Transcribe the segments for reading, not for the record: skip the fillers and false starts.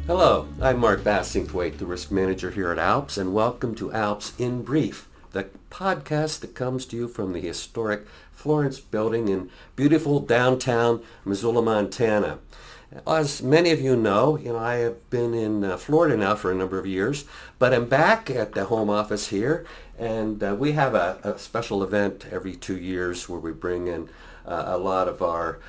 Hello, I'm Mark Bassingthwaite, the risk manager here at ALPS, and welcome to ALPS in Brief, the podcast that comes to you from the historic Florence building in beautiful downtown Missoula, Montana. As many of you know, I have been in Florida now for a number of years, but I'm back at the home office here, and we have a special event every 2 years where we bring in a lot of our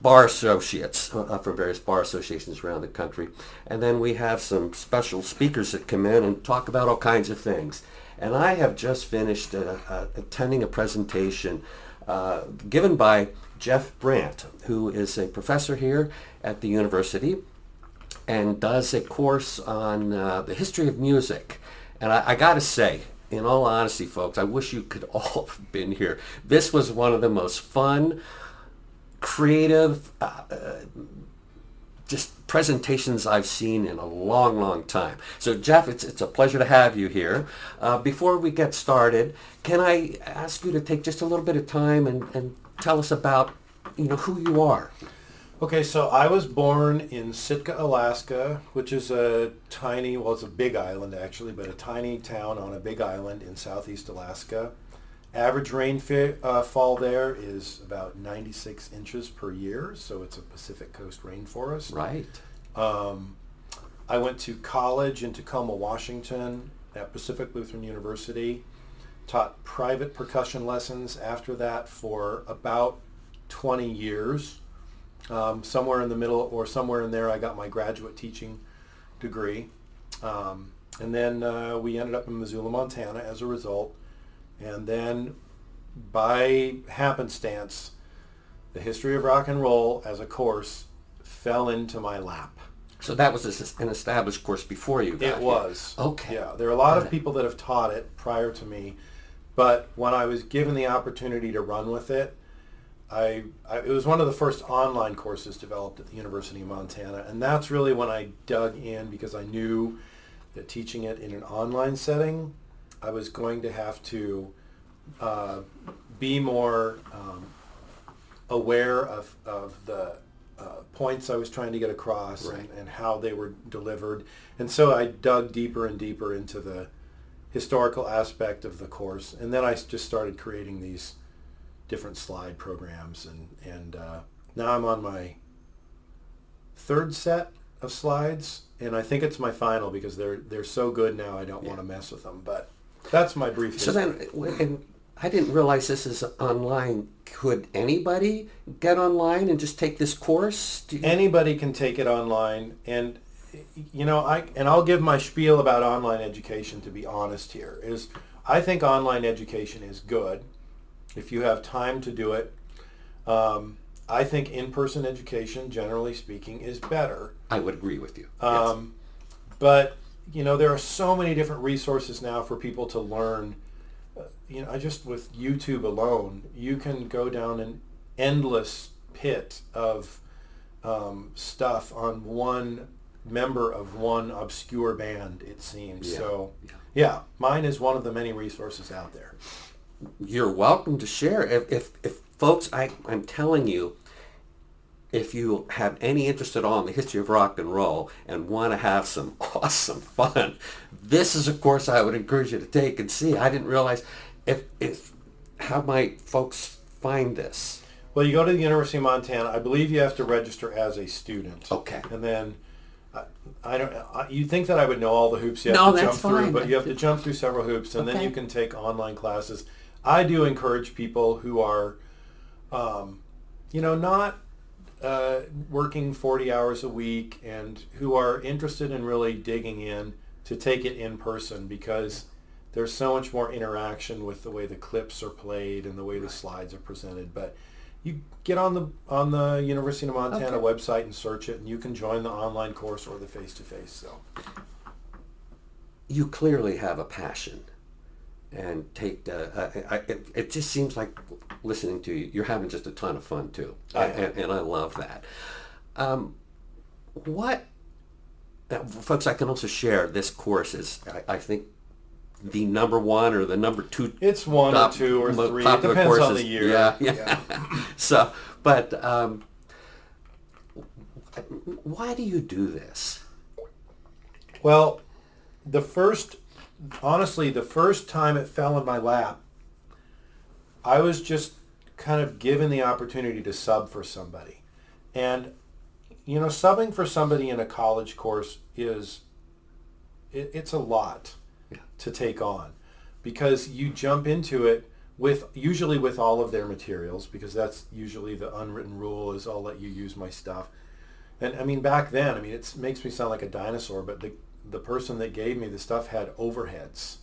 bar associates from various bar associations around the country. And then we have some special speakers that come in and talk about all kinds of things. And I have just finished attending a presentation given by Jeff Brandt, who is a professor here at the university and does a course on the history of music. And I got to say, in all honesty, folks, I wish you could all have been here. This was one of the most fun, creative, just presentations I've seen in a long, long time. So Jeff, it's a pleasure to have you here. Before we get started, can I ask you to take just a little bit of time and tell us about, who you are? Okay, so I was born in Sitka, Alaska, which is it's a big island actually, but a tiny town on a big island in southeast Alaska. Average rainfall there is about 96 inches per year, so it's a Pacific Coast rainforest. Right. I went to college in Tacoma, Washington at Pacific Lutheran University, taught private percussion lessons after that for about 20 years. Somewhere in the middle or somewhere in there I got my graduate teaching degree. And then we ended up in Missoula, Montana as a result. And then by happenstance, the history of rock and roll as a course fell into my lap. So that was an established course before you got It here. was. Okay. Yeah, there are a lot of people that have taught it prior to me, but when I was given the opportunity to run with it, it was one of the first online courses developed at the University of Montana, and that's really when I dug in because I knew that teaching it in an online setting, I was going to have to be more aware of the points I was trying to get across, right, and how they were delivered. And so I dug deeper and deeper into the historical aspect of the course, and then I just started creating these different slide programs, and now I'm on my third set of slides, and I think it's my final because they're so good now I don't want to mess with them. But that's my brief history. So then, and I didn't realize this is online. Could anybody get online and just take this course? Anybody can take it online, and I'll give my spiel about online education. To be honest, here is I think online education is good if you have time to do it. I think in-person education, generally speaking, is better. I would agree with you. Yes. But there are so many different resources now for people to learn. Just with YouTube alone, you can go down an endless pit of stuff on one member of one obscure band, it seems. Yeah. So, yeah, mine is one of the many resources out there. You're welcome to share. If folks, I'm telling you, if you have any interest at all in the history of rock and roll and want to have some awesome fun, this is a course I would encourage you to take and see. I didn't realize how might folks find this? Well, you go to the University of Montana. I believe you have to register as a student. Okay. And then you'd think that I would know all the hoops you have to jump through, but you have to jump through several hoops, and then you can take online classes. I do encourage people who are, not working 40 hours a week and who are interested in really digging in to take it in person, because there's so much more interaction with the way the clips are played and the way the slides are presented. But you get on the University of Montana website and search it, and you can join the online course or the face-to-face. So you clearly have a passion, and it just seems like listening to you, you're having just a ton of fun too, and I love that. Folks, I can also share this course is, I think, the number one or the number two. It's one or two or three. It depends courses. on the year. Yeah. So, but Why do you do this? Well, honestly, the first time it fell in my lap, I was just kind of given the opportunity to sub for somebody. And, subbing for somebody in a college course it's a lot to take on, because you jump into it usually with all of their materials, because that's usually the unwritten rule is I'll let you use my stuff. And I mean, back then, it makes me sound like a dinosaur, but the person that gave me the stuff had overheads.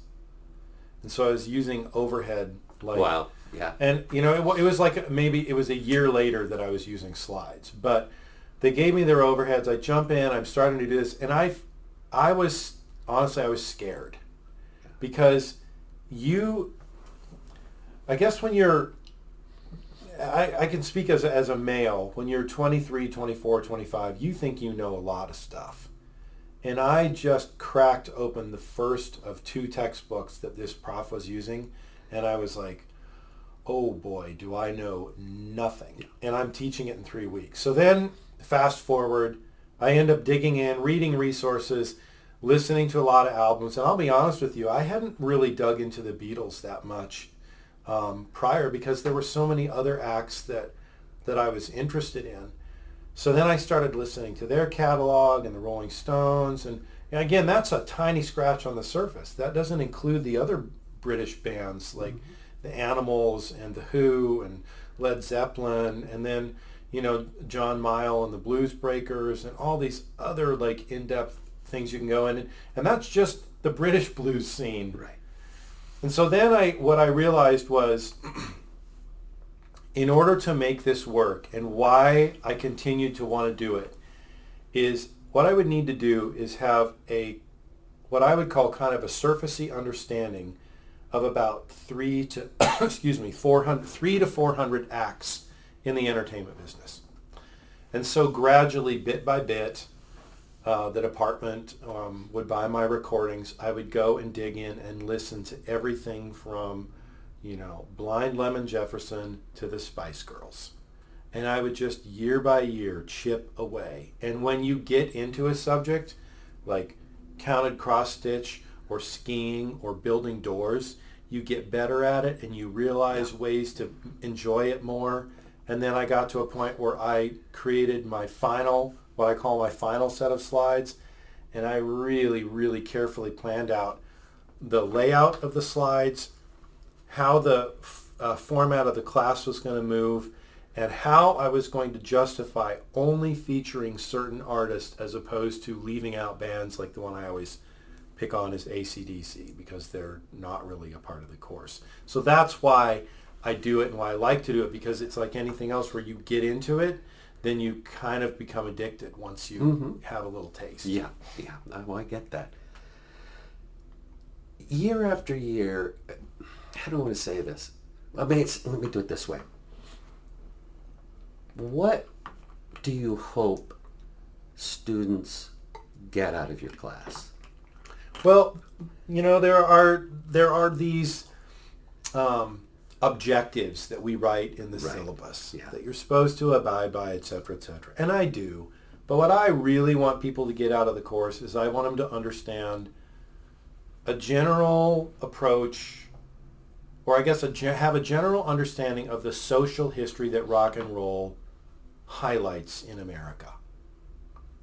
And so I was using overhead Wow. Yeah. And, it was like maybe it was a year later that I was using slides. But they gave me their overheads. I jump in. I'm starting to do this. And I was scared. Because I guess when you're, I can speak as a male, when you're 23, 24, 25, you think you know a lot of stuff. And I just cracked open the first of 2 textbooks that this prof was using. And I was like, oh boy, do I know nothing. And I'm teaching it in 3 weeks. So then, fast forward, I end up digging in, reading resources, listening to a lot of albums. And I'll be honest with you, I hadn't really dug into the Beatles that much prior, because there were so many other acts that I was interested in. So then I started listening to their catalog and the Rolling Stones. And again, that's a tiny scratch on the surface. That doesn't include the other British bands like the Animals and the Who and Led Zeppelin, and then, John Mayall and the Blues Breakers, and all these other like in-depth things you can go in. And that's just the British blues scene. Right. And so then what I realized was, in order to make this work, and why I continued to want to do it, is what I would need to do is have what I would call kind of a surfacey understanding of about 3 to 400 acts in the entertainment business. And so gradually, bit by bit, the department would buy my recordings. I would go and dig in and listen to everything from, Blind Lemon Jefferson to the Spice Girls. And I would just year by year chip away. And when you get into a subject like counted cross stitch or skiing or building doors, you get better at it and you realize ways to enjoy it more. And then I got to a point where I created what I call my final set of slides. And I really, really carefully planned out the layout of the slides, how the format of the class was going to move, and how I was going to justify only featuring certain artists as opposed to leaving out bands like the one I always pick on is AC/DC, because they're not really a part of the course. So that's why I do it and why I like to do it, because it's like anything else where you get into it, then you kind of become addicted once you have a little taste. Yeah. Oh, I get that. Year after year, how do I want to say this? Let me do it this way. What do you hope students get out of your class? Well, there are these objectives that we write in the syllabus that you're supposed to abide by, et cetera, and I do. But what I really want people to get out of the course is I want them to understand a general approach, or I guess have a general understanding of the social history that rock and roll highlights in America.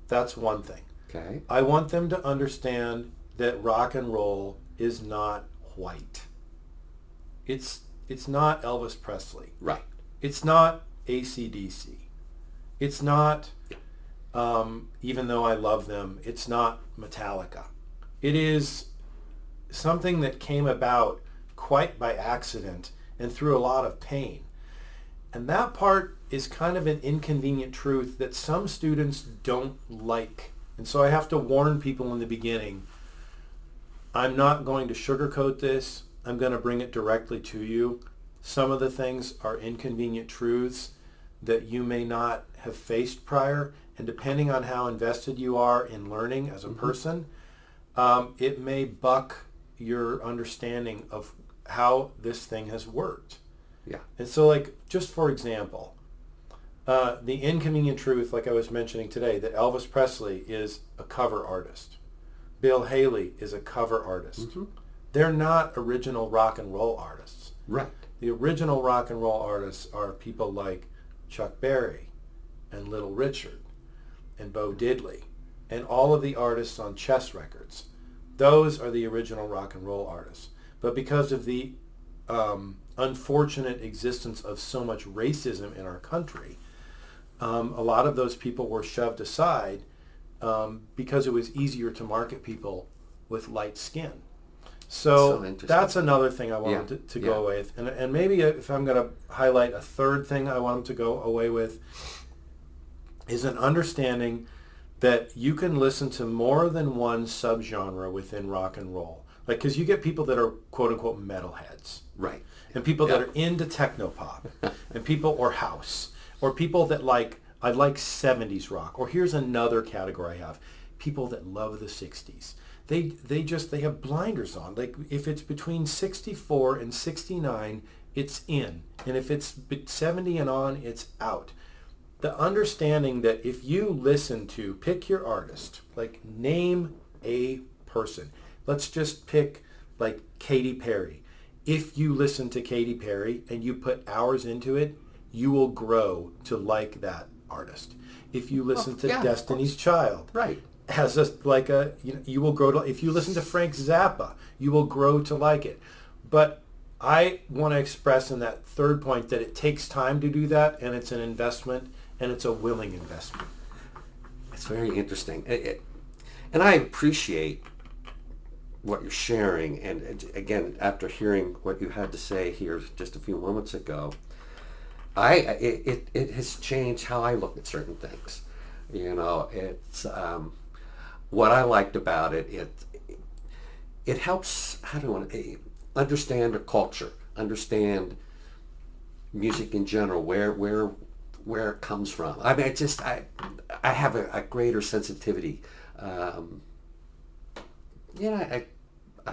That's one thing. Okay. I want them to understand that rock and roll is not white. It's not Elvis Presley. Right. It's not AC/DC. It's not, even though I love them, it's not Metallica. It is something that came about quite by accident and through a lot of pain. And that part is kind of an inconvenient truth that some students don't like. And so I have to warn people in the beginning, I'm not going to sugarcoat this. I'm going to bring it directly to you. Some of the things are inconvenient truths that you may not have faced prior. And depending on how invested you are in learning as a person, it may buck your understanding of how this thing has worked. Yeah. And so, like, just for example, the inconvenient truth, like I was mentioning today, that Elvis Presley is a cover artist. Bill Haley is a cover artist. Mm-hmm. They're not original rock and roll artists. Right. The original rock and roll artists are people like Chuck Berry and Little Richard and Bo Diddley and all of the artists on Chess Records. Those are the original rock and roll artists. But because of the unfortunate existence of so much racism in our country, a lot of those people were shoved aside because it was easier to market people with light skin. So that's another thing I want them to go away with. And maybe if I'm going to highlight a third thing I want them to go away with is an understanding that you can listen to more than one subgenre within rock and roll. Like, because you get people that are quote-unquote metalheads. Right. And people that are into technopop. And people, or house. Or people that I like 70s rock. Or here's another category I have. People that love the 60s. They have blinders on. Like, if it's between 64 and 69, it's in. And if it's 70 and on, it's out. The understanding that if you listen to, pick your artist, like name a person. Let's just pick like Katy Perry. If you listen to Katy Perry and you put hours into it, you will grow to like that artist. If you listen to Destiny's Child, right, you will grow to. If you listen to Frank Zappa, you will grow to like it. But I want to express in that third point that it takes time to do that, and it's an investment, and it's a willing investment. It's very interesting, and I appreciate what you're sharing. And again, after hearing what you had to say here just a few moments ago, it has changed how I look at certain things. You know, it's what I liked about it. It helps. How do I want to understand a culture, understand music in general, where it comes from. I mean, I have a greater sensitivity. I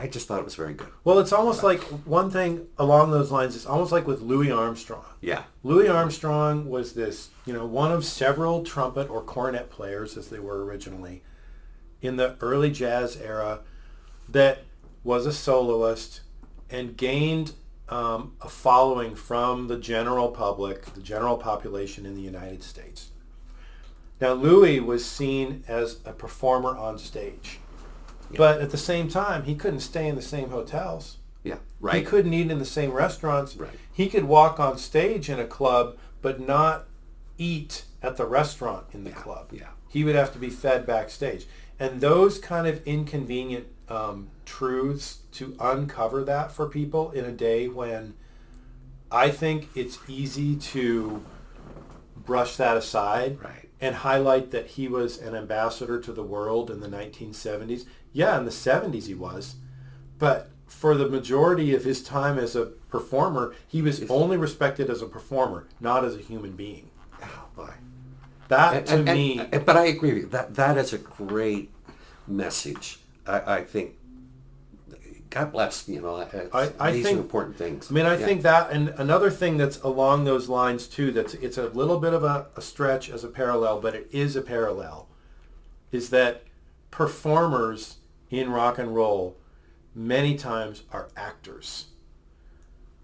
just thought it was very good. Well, it's almost like one thing along those lines. It's almost like with Louis Armstrong. Yeah. Louis Armstrong was this, one of several trumpet or cornet players, as they were originally, in the early jazz era, that was a soloist and gained a following from the general public, the general population in the United States. Now, Louis was seen as a performer on stage. Yeah. But at the same time, he couldn't stay in the same hotels. Yeah, right. He couldn't eat in the same restaurants. Right. He could walk on stage in a club, but not eat at the restaurant in the club. Yeah. He would have to be fed backstage. And those kind of inconvenient truths, to uncover that for people in a day when I think it's easy to brush that aside. Right. And highlight that he was an ambassador to the world in the 1970s. Yeah, in the 70s he was. But for the majority of his time as a performer, he was only respected as a performer, not as a human being. Oh, boy. That, to me... But I agree with you. That is a great message. I think... God bless, these are important things. I mean, I think that, and another thing that's along those lines too, it's a little bit of a stretch as a parallel, but it is a parallel, is that performers in rock and roll many times are actors.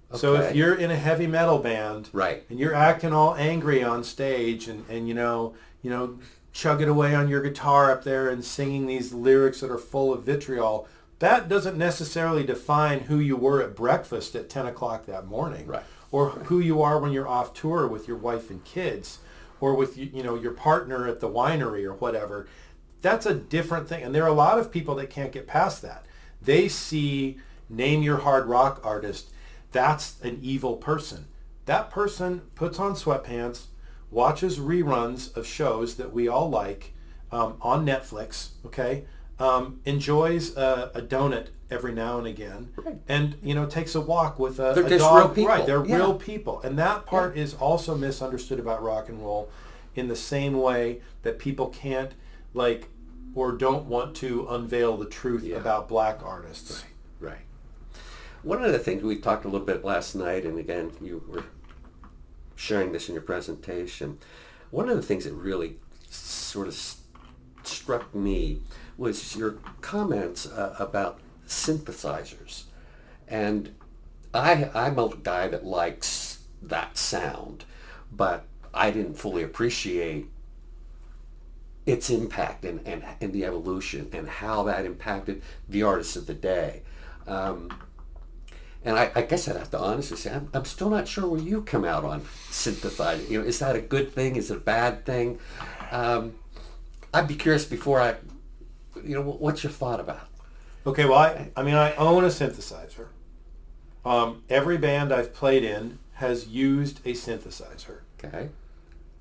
Okay. So if you're in a heavy metal band, right, and you're acting all angry on stage and chugging away on your guitar up there and singing these lyrics that are full of vitriol, that doesn't necessarily define who you were at breakfast at 10 o'clock that morning. Right. Or who you are when you're off tour with your wife and kids, or with your partner at the winery or whatever. That's a different thing. And there are a lot of people that can't get past that. They see, name your hard rock artist, that's an evil person. That person puts on sweatpants, watches reruns of shows that we all like on Netflix, okay? Enjoys a donut every now and again, right, and takes a walk with a just dog. Real people. Right, they're real people, and that part is also misunderstood about rock and roll, in the same way that people can't or don't want to unveil the truth about black artists. Right, right. One of the things we talked a little bit last night, and again, you were sharing this in your presentation. One of the things that really sort of struck me was your comments about synthesizers. And I'm a guy that likes that sound, but I didn't fully appreciate its impact and the evolution and how that impacted the artists of the day. And I guess I'd have to honestly say I'm still not sure where you come out on synthesizer. Is that a good thing? Is it a bad thing? I'd be curious before what's your thought about it? Okay, well, I own a synthesizer. Every band I've played in has used a synthesizer. Okay.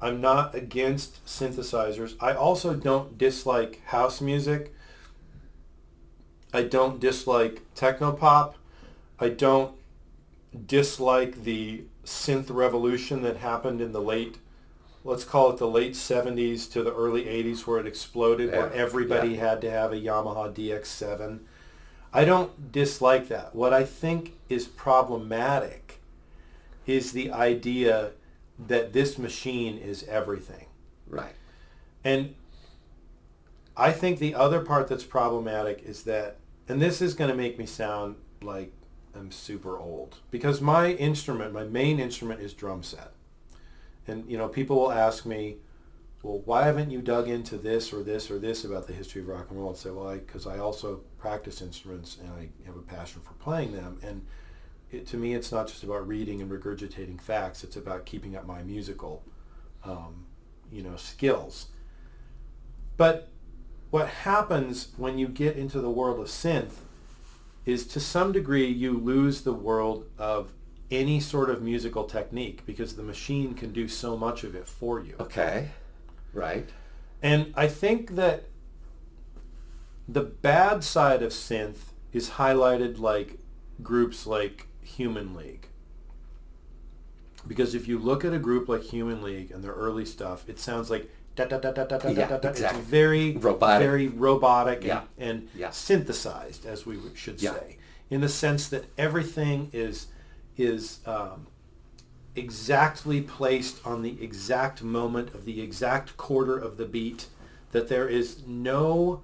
I'm not against synthesizers. I also don't dislike house music. I don't dislike technopop. I don't dislike the synth revolution that happened in let's call it the late 70s to the early 80s, where it exploded, where everybody had to have a Yamaha DX7. I don't dislike that. What I think is problematic is the idea that this machine is everything. Right. And I think the other part that's problematic is that, and this is going to make me sound like I'm super old, because my main instrument is drum set. And, people will ask me, well, why haven't you dug into this or this or this about the history of rock and roll? And say, well, because I also practice instruments and I have a passion for playing them. And to me, it's not just about reading and regurgitating facts. It's about keeping up my musical, skills. But what happens when you get into the world of synth is, to some degree, you lose the world of any sort of musical technique, because the machine can do so much of it for you. Okay. Right. And I think that the bad side of synth is highlighted like groups like Human League. Because if you look at a group like Human League and their early stuff, it sounds like da da da da da da da da. Exactly. It's very robotic and Yeah. synthesized, as we should say, in the sense that everything is exactly placed on the exact moment of the exact quarter of the beat, that there is no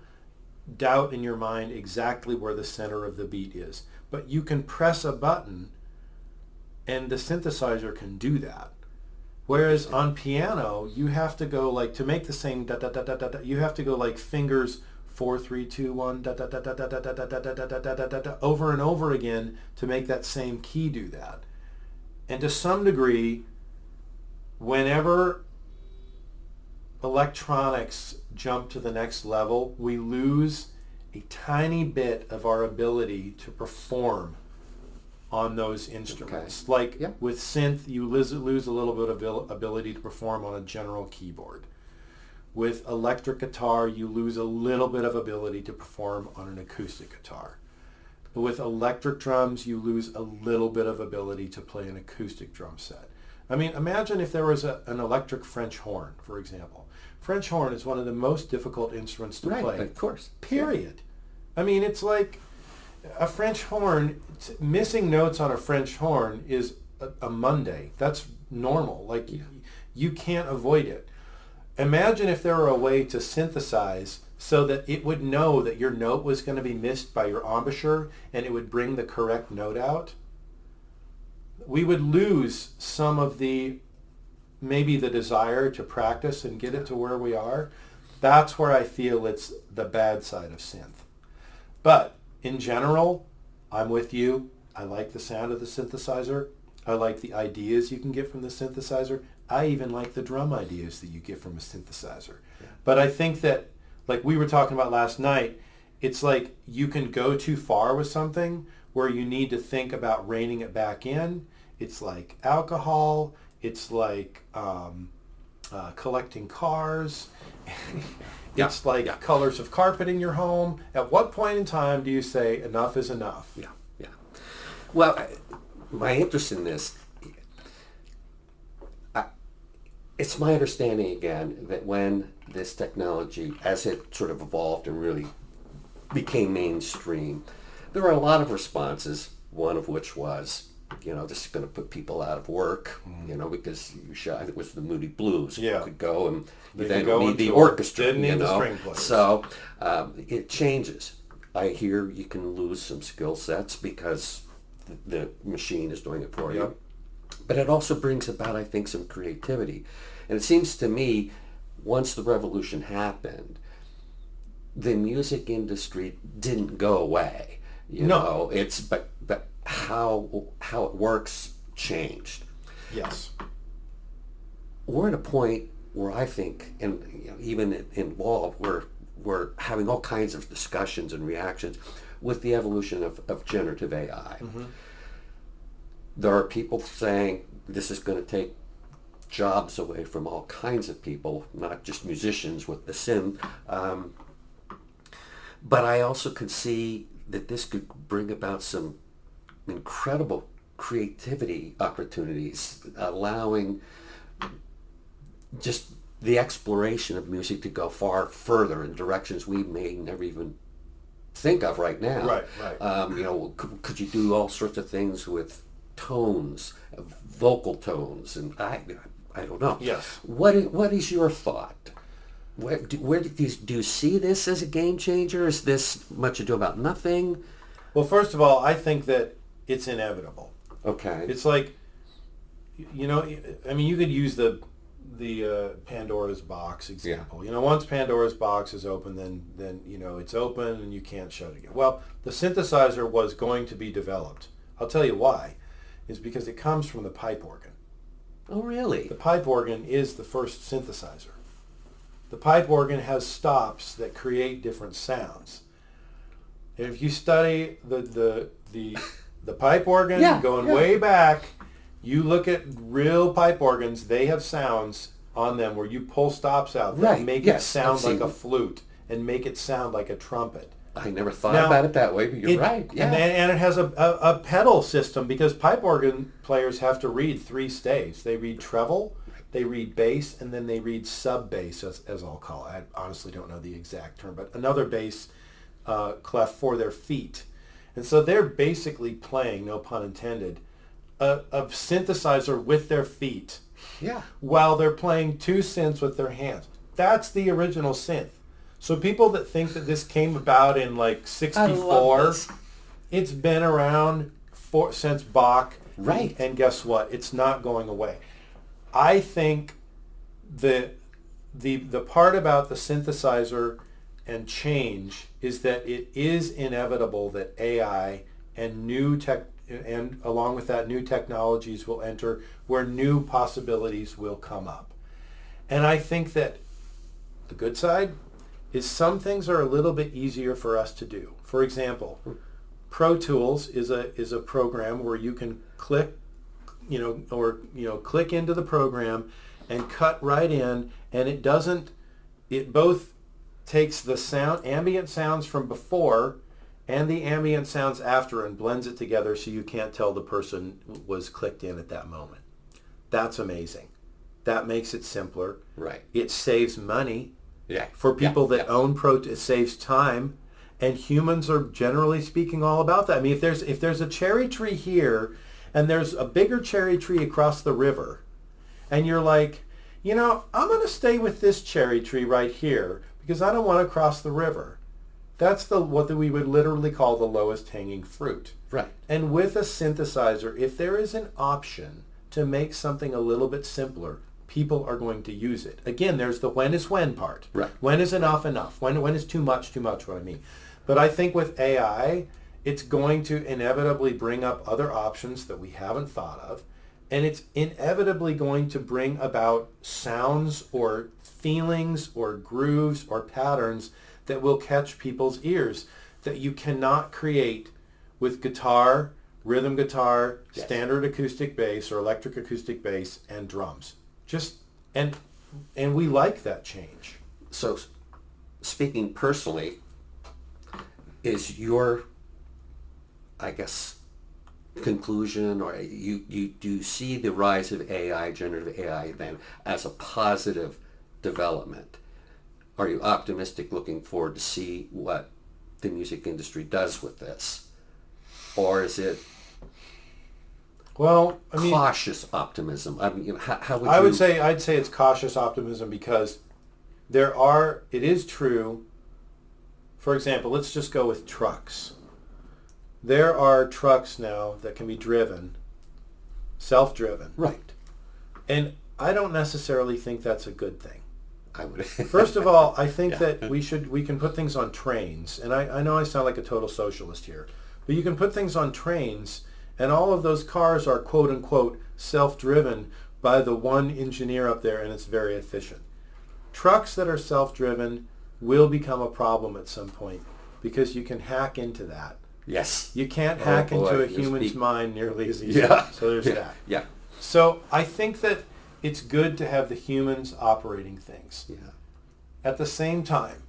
doubt in your mind exactly where the center of the beat is. But you can press a button and the synthesizer can do that. Whereas on piano, you have to go to make the same da da da da da, you have to go fingers 4 3 2 1 da da da da da da da da da da da da da da over and over again to make that same key do that. And to some degree, whenever electronics jump to the next level, we lose a tiny bit of our ability to perform on those instruments. With synth, you lose a little bit of ability to perform on a general keyboard. With electric guitar, you lose a little bit of ability to perform on an acoustic guitar. With electric drums, you lose a little bit of ability to play an acoustic drum set. Imagine if there was an electric French horn, for example. French horn is one of the most difficult instruments to play. Of course. Period. It's like a French horn, missing notes on a French horn is a Monday. That's normal. You can't avoid it. Imagine if there were a way to synthesize so that it would know that your note was going to be missed by your embouchure and it would bring the correct note out. We would lose some of maybe the desire to practice and get it to where we are. That's where I feel it's the bad side of synth. But in general, I'm with you. I like the sound of the synthesizer. I like the ideas you can get from the synthesizer. I even like the drum ideas that you get from a synthesizer. Yeah. But I think that, like we were talking about last night, it's like you can go too far with something where you need to think about reining it back in. It's like alcohol. It's like collecting cars. It's colors of carpet in your home. At what point in time do you say enough is enough? Yeah. Well, my interest in this, it's my understanding again that when this technology, as it sort of evolved and really became mainstream, there were a lot of responses, one of which was, this is going to put people out of work, because you shot, I think it was the Moody Blues. Yeah. You could go and They you then could go need and the tour. orchestra. Didn't need the string players. So it changes. I hear you can lose some skill sets because the machine is doing it for you. But it also brings about, I think, some creativity. And it seems to me, once the revolution happened, the music industry didn't go away. But how it works changed. Yes. We're at a point where I think, and even involved, we're having all kinds of discussions and reactions with the evolution of generative AI. Mm-hmm. There are people saying this is going to take jobs away from all kinds of people, not just musicians with the synth. But I also could see that this could bring about some incredible creativity opportunities, allowing just the exploration of music to go far further in directions we may never even think of right now. Right. Could you do all sorts of things with tones, vocal tones, and I don't know. Yes. What is your thought? Where do you see this as a game changer? Is this much ado about nothing? Well, first of all, I think that it's inevitable. Okay. It's like, you could use the Pandora's box example. Once Pandora's box is open, then it's open and you can't shut it again. Well, the synthesizer was going to be developed. I'll tell you why. Is because it comes from the pipe organ. Oh, really? The pipe organ is the first synthesizer. The pipe organ has stops that create different sounds. And if you study the pipe organ going way back, you look at real pipe organs, they have sounds on them where you pull stops out that make it sound like a flute and make it sound like a trumpet. I never thought about it that way, but you're right. Yeah. And it has a pedal system because pipe organ players have to read 3 staves. They read treble, they read bass, and then they read sub-bass, as I'll call it. I honestly don't know the exact term, but another bass clef for their feet. And so they're basically playing, no pun intended, a synthesizer with their feet while they're playing 2 synths with their hands. That's the original synth. So people that think that this came about in like 64, it's been around since Bach. Right. And guess what? It's not going away. I think the part about the synthesizer and change is that it is inevitable that AI and new tech, and along with that, new technologies will enter where new possibilities will come up. And I think that the good side is some things are a little bit easier for us to do. For example, Pro Tools is a program where you can click, click into the program and cut right in, and it both takes the ambient sounds from before and the ambient sounds after and blends it together so you can't tell the person was clicked in at that moment. That's amazing. That makes it simpler. Right. It saves money. For people that own it saves time, and humans are generally speaking all about that. I mean, if there's a cherry tree here, and there's a bigger cherry tree across the river, and you're like, I'm going to stay with this cherry tree right here because I don't want to cross the river. That's what we would literally call the lowest hanging fruit. Right. And with a synthesizer, if there is an option to make something a little bit simpler, people are going to use it. Again, there's the when is when part. Right. When is enough? When is too much, what I mean. But I think with AI, it's going to inevitably bring up other options that we haven't thought of. And it's inevitably going to bring about sounds or feelings or grooves or patterns that will catch people's ears that you cannot create with guitar, rhythm guitar, standard acoustic bass or electric acoustic bass, and drums. And we like that change. So, speaking personally, is your, I guess, conclusion, or you do see the rise of AI, generative AI, then as a positive development? Are you optimistic, looking forward to see what the music industry does with this? Or is it Well, I mean, cautious optimism? I mean, how would you? I'd say it's cautious optimism because it is true. For example, let's just go with trucks. There are trucks now that can be driven, self-driven. Right. And I don't necessarily think that's a good thing. I would. First of all, I think Yeah. that we can put things on trains. And I know I sound like a total socialist here, but you can put things on trains and all of those cars are quote unquote self-driven by the one engineer up there and it's very efficient. Trucks that are self-driven will become a problem at some point because you can hack into that. Yes. You can't hack boy, into a there's human's deep- mind nearly as easily. Yeah. So there's that. Yeah. So I think that it's good to have the humans operating things. Yeah. At the same time,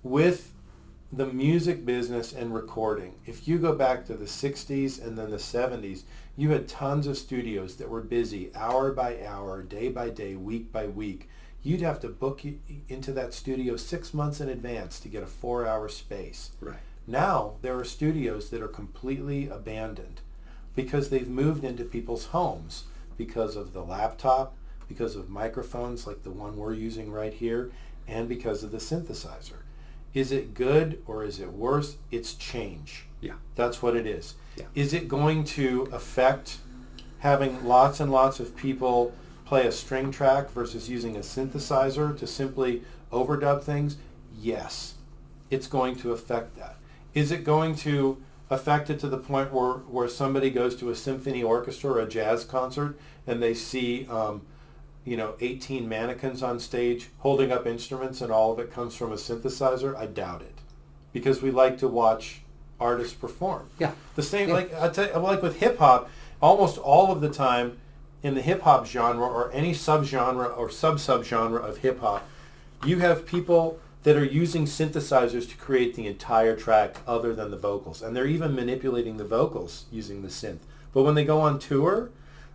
with the music business and recording, if you go back to the 60s and then the 70s, you had tons of studios that were busy hour by hour, day by day, week by week. You'd have to book into that studio 6 months in advance to get a 4-hour space. Right. Now there are studios that are completely abandoned because they've moved into people's homes because of the laptop, because of microphones like the one we're using right here, and because of the synthesizer. Is it good or is it worse? It's change. Yeah. That's what it is. Yeah. Is it going to affect having lots and lots of people play a string track versus using a synthesizer to simply overdub things? Yes. It's going to affect that. Is it going to affect it to the point where somebody goes to a symphony orchestra or a jazz concert and they see 18 mannequins on stage holding up instruments and all of it comes from a synthesizer? I doubt it, because we like to watch artists perform. Yeah. The same, Yeah. like with hip hop, almost all of the time in the hip hop genre or any subgenre or sub-subgenre of hip hop, you have people that are using synthesizers to create the entire track other than the vocals. And they're even manipulating the vocals using the synth. But when they go on tour,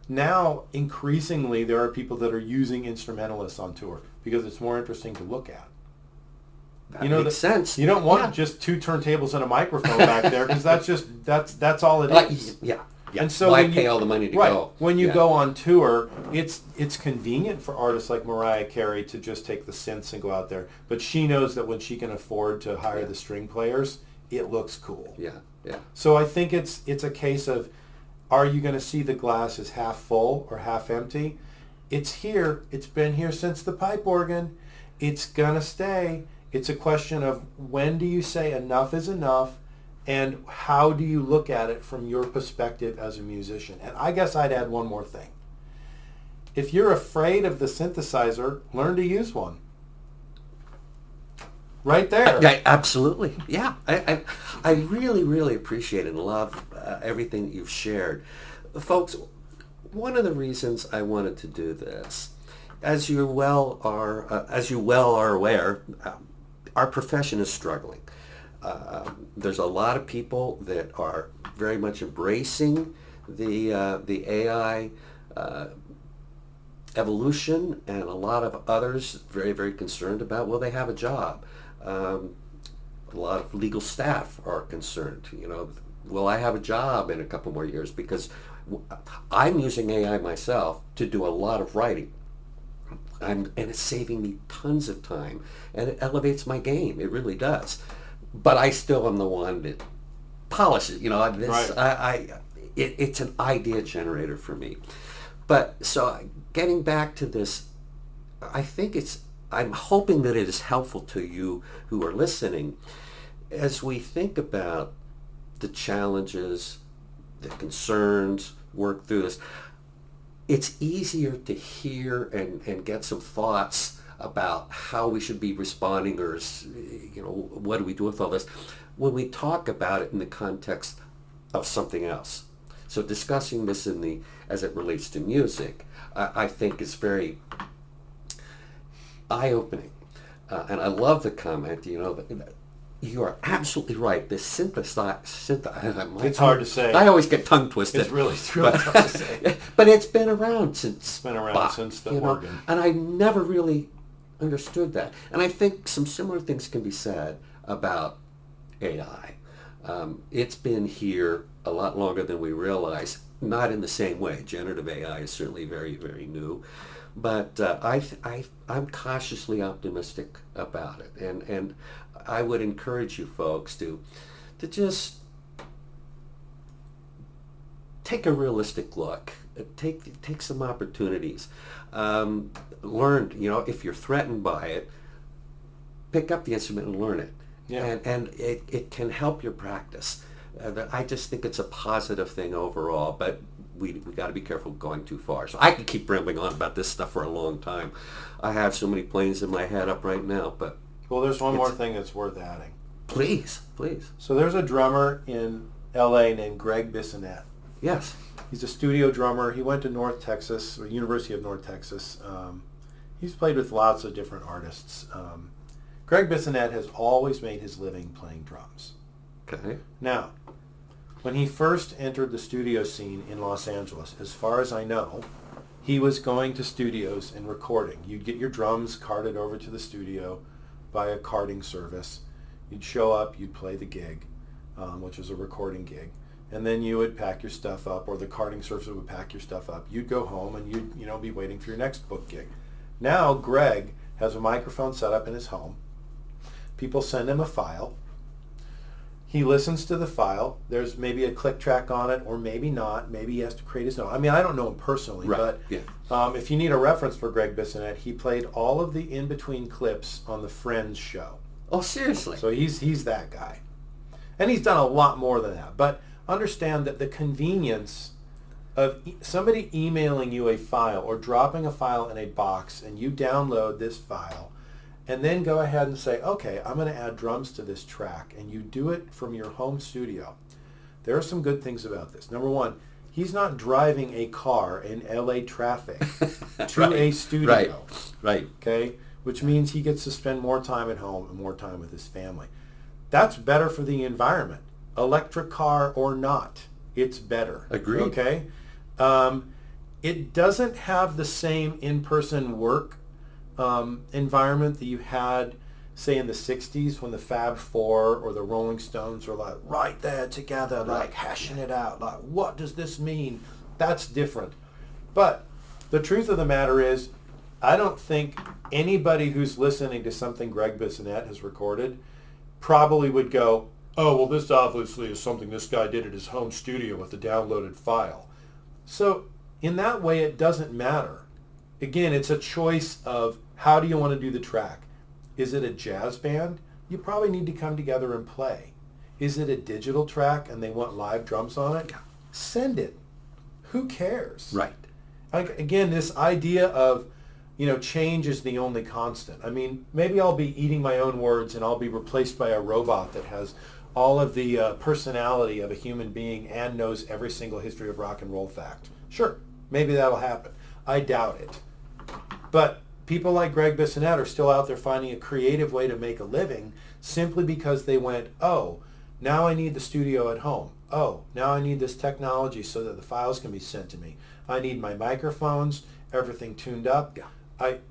now increasingly there are people that are using instrumentalists on tour because it's more interesting to look at. That makes sense. You don't want just two turntables and a microphone back there because that's all it is. Yeah. Yeah. And so why when pay you, all the money to right, go? when you Yeah. go on tour, it's convenient for artists like Mariah Carey to just take the synths and go out there. But she knows that when she can afford to hire the string players, it looks cool. Yeah. Yeah. So I think it's a case of, are you going to see the glass as half full or half empty? It's here. It's been here since the pipe organ. It's going to stay. It's a question of when do you say enough is enough, and how do you look at it from your perspective as a musician? And I guess I'd add one more thing. If you're afraid of the synthesizer, learn to use one. Right there. Yeah, absolutely. Yeah, I really, really appreciate and love everything that you've shared, folks. One of the reasons I wanted to do this, as you well are aware, our profession is struggling. There's a lot of people that are very much embracing the AI evolution, and a lot of others very, very concerned about, will they have a job? A lot of legal staff are concerned. Will I have a job in a couple more years? Because I'm using AI myself to do a lot of writing. And it's saving me tons of time, and it elevates my game. It really does. But I still am the one that polishes. It's an idea generator for me. But so getting back to this, I'm hoping that it is helpful to you who are listening as we think about the challenges, the concerns, work through this. It's easier to hear and get some thoughts about how we should be responding, or what do we do with all this, when we talk about it in the context of something else. So discussing this as it relates to music, I think is very eye-opening, and I love the comment. You are absolutely right. The It's hard to say. I always get tongue twisted. It's really tough to say. But it's been around since. It's been around since the organ. And I never really understood that. And I think some similar things can be said about AI. It's been here a lot longer than we realize. not in the same way. Generative AI is certainly very, very new, but I'm cautiously optimistic about it, and I would encourage you folks to just take a realistic look. Take some opportunities. Learn, if you're threatened by it, pick up the instrument and learn it. Yeah. And it can help your practice. I just think it's a positive thing overall, but we got to be careful going too far. So I can keep rambling on about this stuff for a long time. I have so many planes in my head up right now, but... Well, there's one more thing that's worth adding. Please, please. So there's a drummer in L.A. named Greg Bissonette. Yes. He's a studio drummer. He went to North Texas, or University of North Texas. He's played with lots of different artists. Greg Bissonette has always made his living playing drums. Okay. Now, when he first entered the studio scene in Los Angeles, as far as I know, he was going to studios and recording. You'd get your drums carted over to the studio by a carting service. You'd show up, you'd play the gig, which was a recording gig. And then you would pack your stuff up, or the carting service would pack your stuff up. You'd go home and you'd be waiting for your next book gig. Now Greg has a microphone set up in his home. People send him a file. He listens to the file. There's maybe a click track on it, or maybe not. Maybe he has to create his own. I mean, I don't know him personally, Right. but Yeah. if you need a reference for Greg Bissonette, he played all of the in-between clips on the Friends show. Oh, seriously? So he's that guy. And he's done a lot more than that. But understand that the convenience of somebody emailing you a file or dropping a file in a box, and you download this file and then go ahead and say, okay, I'm going to add drums to this track, and you do it from your home studio. There are some good things about this. Number one, he's not driving a car in LA traffic to Right. a studio. Right. Okay? Which means he gets to spend more time at home and more time with his family. That's better for the environment. Electric car or not, it's better. Agreed. Okay? It doesn't have the same in-person work environment that you had, say, in the 60s when the Fab Four or the Rolling Stones were like right there together, like hashing it out, like, what does this mean? That's different. But the truth of the matter is, I don't think anybody who's listening to something Greg Bissonette has recorded probably would go, oh, well, this obviously is something this guy did at his home studio with the downloaded file. So in that way, it doesn't matter. Again, it's a choice of how do you want to do the track. Is it a jazz band? You probably need to come together and play. Is it a digital track and they want live drums on it? Send it. Who cares? Right. Again, this idea of, change is the only constant. I mean, maybe I'll be eating my own words and I'll be replaced by a robot that has all of the personality of a human being and knows every single history of rock and roll fact. Sure, maybe that'll happen. I doubt it. But people like Greg Bissonette are still out there finding a creative way to make a living simply because they went, oh, now I need the studio at home. Oh, now I need this technology so that the files can be sent to me. I need my microphones, everything tuned up. Yeah.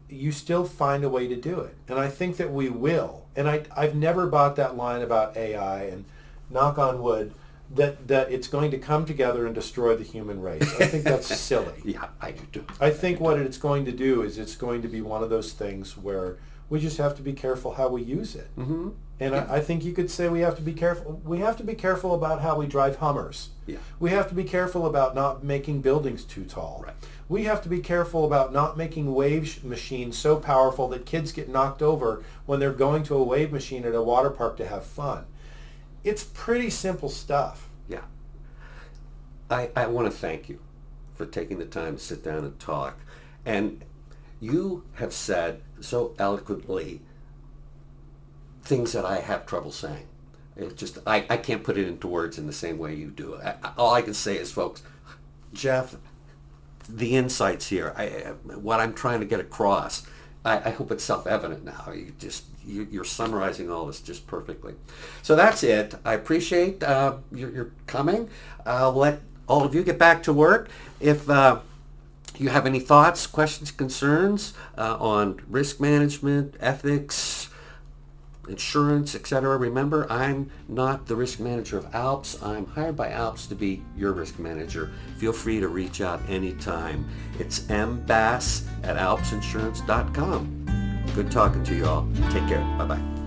You still find a way to do it. And I think that we will. And I've never bought that line about AI, and knock on wood, that it's going to come together and destroy the human race. I think that's silly. Yeah, I do too. I think what it's going to do is it's going to be one of those things where we just have to be careful how we use it. Mm-hmm. And I think you could say we have to be careful. We have to be careful about how we drive Hummers. Yeah. We have to be careful about not making buildings too tall. Right. We have to be careful about not making wave machines so powerful that kids get knocked over when they're going to a wave machine at a water park to have fun. It's pretty simple stuff. Yeah. I want to thank you for taking the time to sit down and talk. And you have said so eloquently things that I have trouble saying. It's just, I can't put it into words in the same way you do. All I can say is, folks, Jeff, the insights here, what I'm trying to get across, I hope it's self-evident now. You're summarizing all this just perfectly. So that's it. I appreciate your coming. I'll let all of you get back to work. If you have any thoughts, questions, concerns on risk management, ethics, insurance, etc. Remember, I'm not the risk manager of ALPS. I'm hired by ALPS to be your risk manager. Feel free to reach out anytime. It's mbass@alpsinsurance.com. Good talking to you all. Take care. Bye-bye.